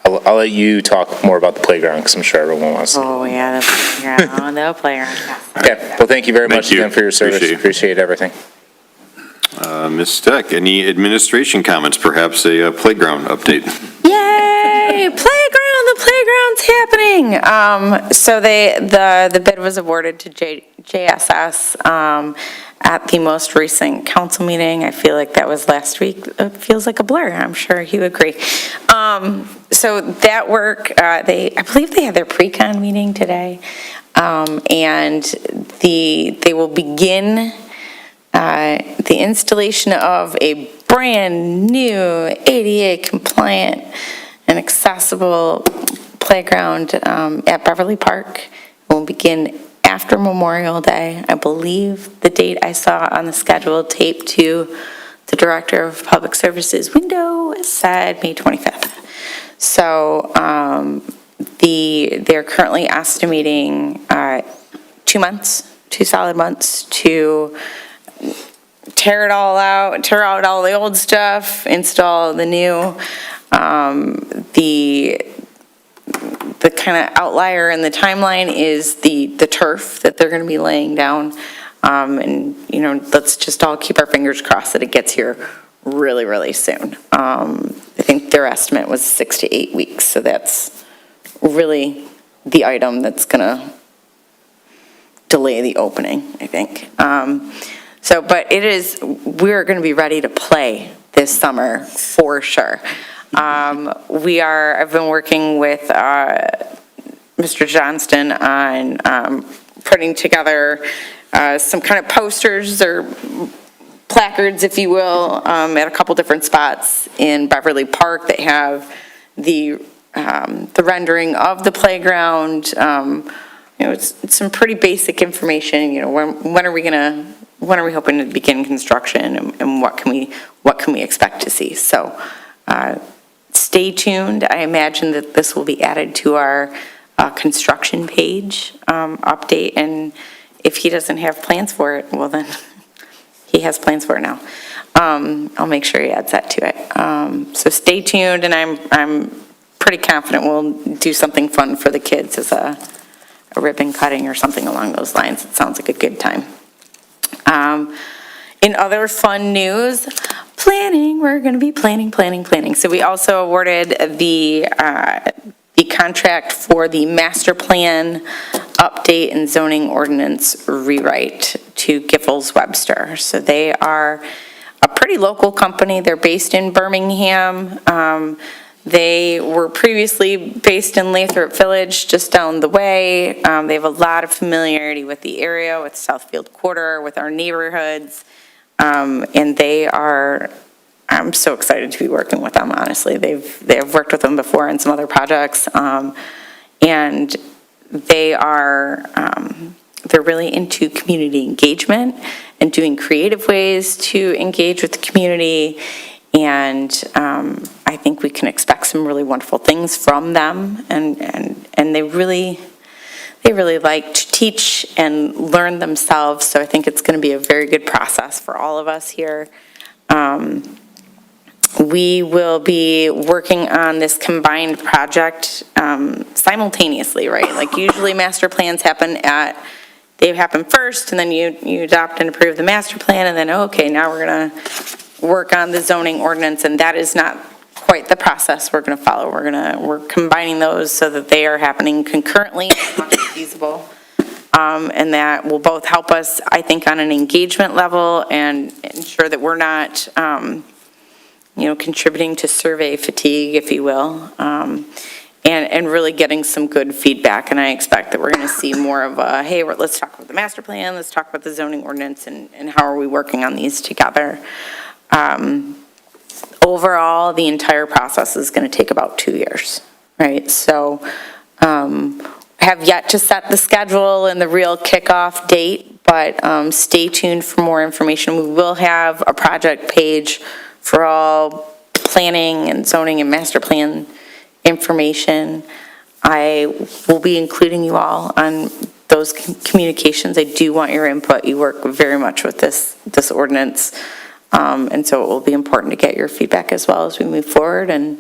I'll let you talk more about the playground, because I'm sure everyone wants to. Oh, yeah, the playground, the playground. Okay, well, thank you very much again for your service. Appreciate everything. Ms. Steck, any administration comments, perhaps a playground update? Yay, playground, the playground's happening. So the bid was awarded to JSS at the most recent council meeting. I feel like that was last week. It feels like a blur. I'm sure he would agree. So that work, I believe they had their pre-con meeting today. And they will begin the installation of a brand-new ADA compliant and accessible playground at Beverly Park. It will begin after Memorial Day. I believe the date I saw on the schedule taped to the Director of Public Services window said May 25th. So they're currently estimating 2 months, 2 solid months to tear it all out, tear out all the old stuff, install the new. The kind of outlier in the timeline is the turf that they're going to be laying down. And, you know, let's just all keep our fingers crossed that it gets here really, really soon. I think their estimate was 6 to 8 weeks, so that's really the item that's going to delay the opening, I think. But we're going to be ready to play this summer for sure. I've been working with Mr. Johnston on putting together some kind of posters or placards, if you will, at a couple different spots in Beverly Park that have the rendering of the playground. You know, it's some pretty basic information. You know, when are we hoping to begin construction, and what can we expect to see? So stay tuned. I imagine that this will be added to our construction page update, and if he doesn't have plans for it, well then he has plans for it now. I'll make sure he adds that to it. So stay tuned, and I'm pretty confident we'll do something fun for the kids as a ribbon cutting or something along those lines. It sounds like a good time. In other fun news, planning, we're going to be planning. So we also awarded the contract for the master plan update and zoning ordinance rewrite to Giffords Webster. So they are a pretty local company. They're based in Birmingham. They were previously based in Lathrop Village, just down the way. They have a lot of familiarity with the area, with Southfield Quarter, with our neighborhoods. And I'm so excited to be working with them, honestly. They've worked with them before on some other projects. And they're really into community engagement and doing creative ways to engage with the community. And I think we can expect some really wonderful things from them. And they really like to teach and learn themselves. So I think it's going to be a very good process for all of us here. We will be working on this combined project simultaneously, right? Like usually master plans happen first, and then you adopt and approve the master plan, and then, okay, now we're going to work on the zoning ordinance, and that is not quite the process we're going to follow. We're combining those so that they are happening concurrently as much as feasible. And that will both help us, I think, on an engagement level and ensure that we're not, contributing to survey fatigue, if you will, and really getting some good feedback. And I expect that we're going to see more of a, hey, let's talk about the master plan, let's talk about the zoning ordinance, and how are we working on these together. Overall, the entire process is going to take about 2 years, right? So have yet to set the schedule and the real kickoff date, but stay tuned for more information. We will have a project page for all planning and zoning and master plan information. I will be including you all on those communications. I do want your input. You work very much with this ordinance. And so it will be important to get your feedback as well as we move forward and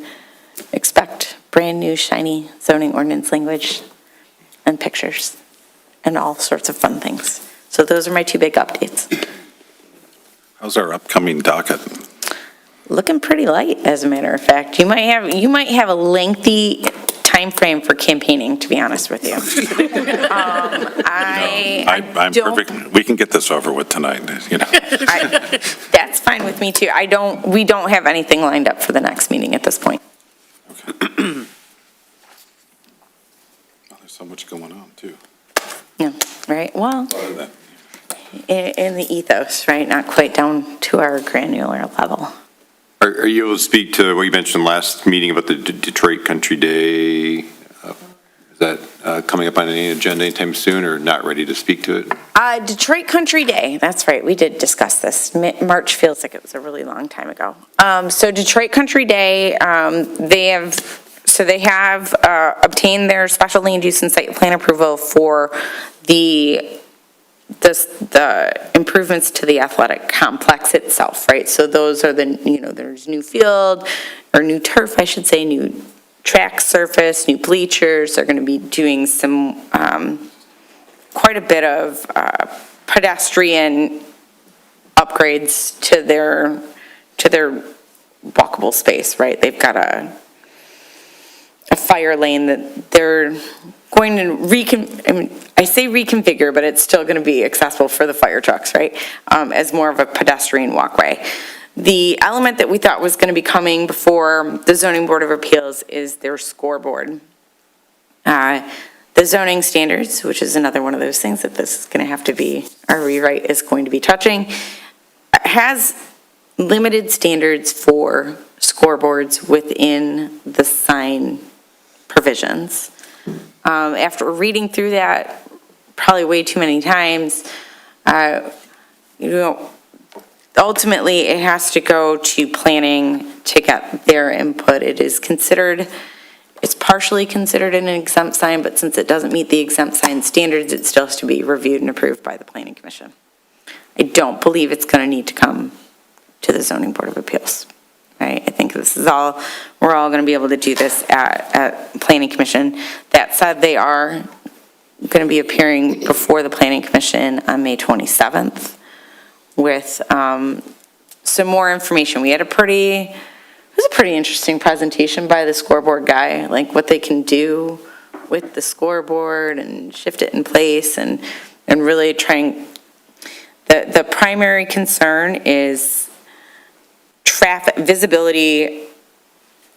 expect brand new shiny zoning ordinance language and pictures and all sorts of fun things. So those are my 2 big updates. How's our upcoming docket? Looking pretty light, as a matter of fact. You might have a lengthy time frame for campaigning, to be honest with you. I'm don't- perfect, we can get this over with tonight, you know. That's fine with me too. We don't have anything lined up for the next meeting at this point. Oh, there's so much going on, too. Yeah, right, well, Other than- in the ethos, right, not quite down to our granular level. Are you able to speak to what you mentioned last meeting about the Detroit Country Day? Is that coming up on any agenda anytime soon, or not ready to speak to it? Detroit Country Day, that's right, we did discuss this. March feels like it was a really long time ago. So Detroit Country Day, they have obtained their special land use and site plan approval for the improvements to the athletic complex itself, right? So those are there's new field, or new turf, I should say, new track surface, new bleachers. They're going to be doing some, quite a bit of pedestrian upgrades to their walkable space, right? They've got a fire lane that they're going to I say reconfigure, but it's still going to be accessible for the fire trucks, right? As more of a pedestrian walkway. The element that we thought was going to be coming before the Zoning Board of Appeals is their scoreboard. The zoning standards, which is another one of those things that this is going to have to be, our rewrite is going to be touching, has limited standards for scoreboards within the sign provisions. After reading through that probably way too many times, ultimately it has to go to planning to get their input. It's partially considered an exempt sign, but since it doesn't meet the exempt sign standards, it still has to be reviewed and approved by the Planning Commission. I don't believe it's going to need to come to the Zoning Board of Appeals. Right, I think we're all going to be able to do this at Planning Commission. That said, they are going to be appearing before the Planning Commission on May 27th with some more information. It was a pretty interesting presentation by the scoreboard guy, like what they can do with the scoreboard and shift it in place and really trying. The primary concern is traffic visibility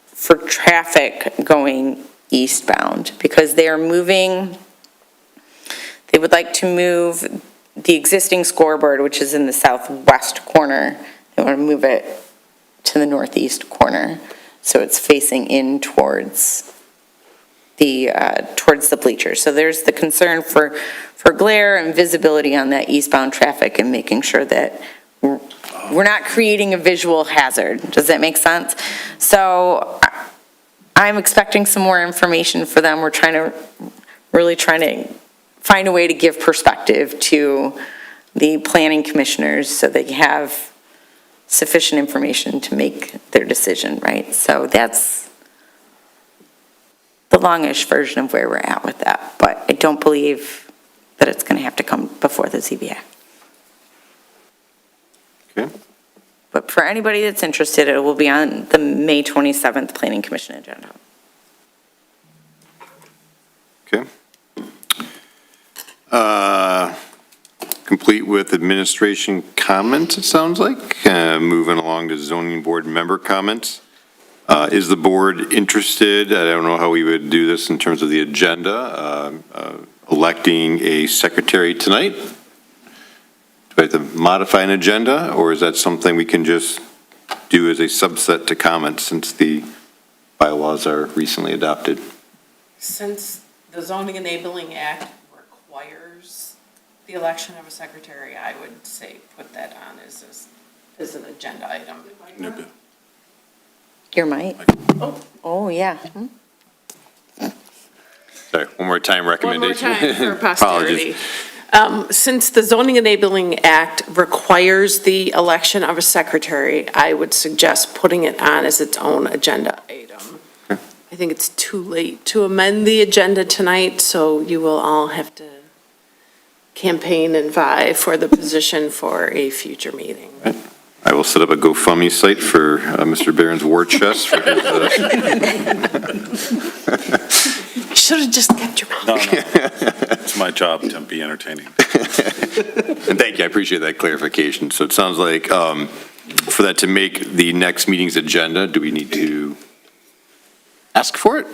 for traffic going eastbound, because they would like to move the existing scoreboard, which is in the southwest corner. They want to move it to the northeast corner, so it's facing in towards the bleachers. So there's the concern for glare and visibility on that eastbound traffic, and making sure that we're not creating a visual hazard. Does that make sense? So I'm expecting some more information for them. We're really trying to find a way to give perspective to the planning commissioners so they have sufficient information to make their decision, right? So that's the longish version of where we're at with that. But I don't believe that it's going to have to come before the ZBA. Okay. But for anybody that's interested, it will be on the May 27th Planning Commission agenda. Okay. Complete with administration comments, it sounds like. Moving along to zoning board member comments. Is the board interested, I don't know how we would do this in terms of the agenda, electing a secretary tonight? Do we have to modify an agenda, or is that something we can just do as a subset to comments since the bylaws are recently adopted? Since the Zoning Enabling Act requires the election of a secretary, I would say put that on as an agenda item. Your mic? Oh, yeah. Sorry, one more time recommendation. One more time for Apologies. posterity. Since the Zoning Enabling Act requires the election of a secretary, I would suggest putting it on as its own agenda item. I think it's too late to amend the agenda tonight, so you will all have to campaign and vie for the position for a future meeting. I will set up a GoFundMe site for Mr. Barron's war chest for his, should have just kept your mouth. No, it's my job to be entertaining. And thank you, I appreciate that clarification. So it sounds like for that to make the next meeting's agenda, do we need to ask for it?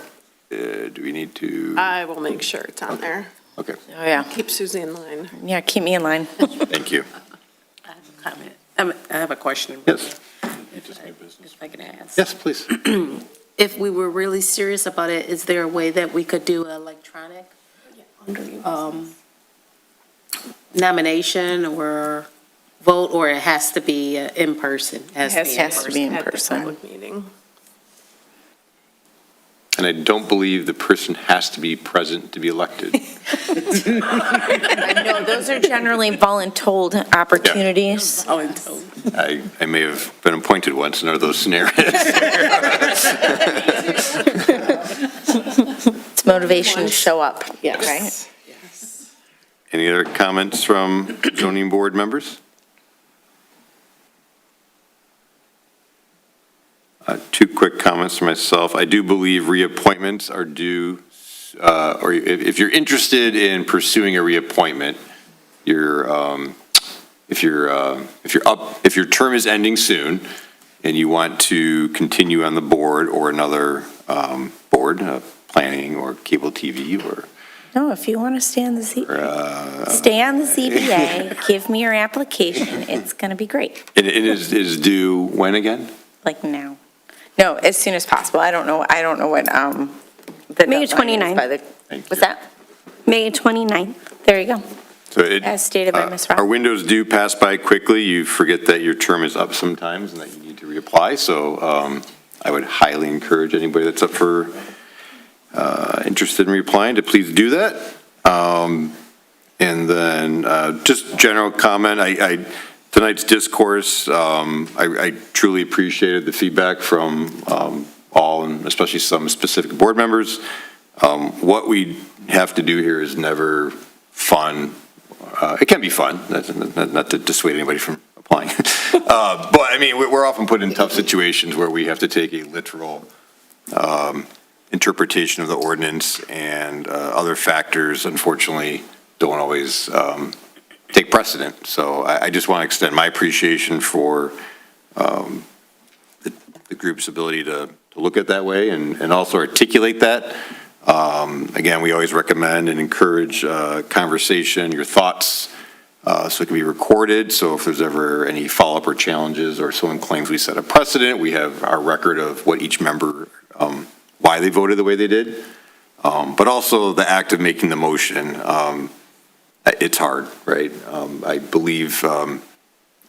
Do we need to? I will make sure it's on there. Okay, Oh, yeah. Keep Susie in line. Yeah, keep me in line. thank you. I have a comment. I have a question. Yes. If I can ask. Yes, please. If we were really serious about it, is there a way that we could do electronic nomination or vote, or it has to be in person? Has to be in At the person. public meeting. And I don't believe the person has to be present to be elected. No, those are generally voluntold opportunities. I may have been appointed once under those scenarios. It's motivation to show up, Yes. right? Yes. Any other comments from zoning board members? Two quick comments from myself. I do believe reappointments are due, or if you're interested in pursuing a reappointment, if your term is ending soon and you want to continue on the board or another board, planning or cable TV or No, if you want to stay on the stay on the ZBA, give me your application, it's going to be great, it is due when again? like now. No, as soon as possible. I don't know what, the May deadline is 29th. by the, Thank what's you. that? May 29th. There you go. So As stated by Ms. Rock. Our windows do pass by quickly. You forget that your term is up sometimes and that you need to reapply. So I would highly encourage anybody that's up for, interested in reapplying to please do that. And then just general comment, tonight's discourse, I truly appreciated the feedback from all, and especially some specific board members. What we have to do here is never fun. It can be fun, not to dissuade anybody from applying. But I mean, we're often put in tough situations where we have to take a literal interpretation of the ordinance, and other factors, unfortunately, don't always take precedent. So I just want to extend my appreciation for the group's ability to look at that way and also articulate that. Again, we always recommend and encourage conversation, your thoughts, so it can be recorded. So if there's ever any follow-up or challenges, or someone claims we set a precedent, we have our record of what each member, why they voted the way they did. But also the act of making the motion, it's hard, right? I believe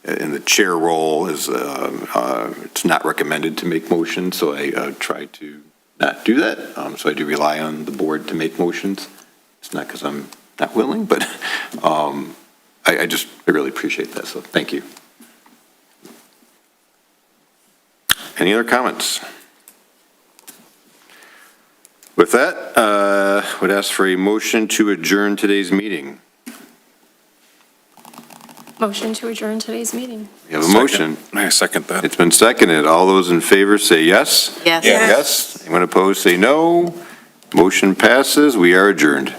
in the chair role is, it's not recommended to make motions, so I try to not do that. So I do rely on the board to make motions. It's not because I'm not willing, but I really appreciate that, so thank you. Any other comments? With that, would ask for a motion to adjourn today's meeting. Motion to adjourn today's meeting. We have a motion. I second that. It's been seconded. All those in favor say yes. Yes. Yes. Anyone opposed say no. Motion passes. We are adjourned.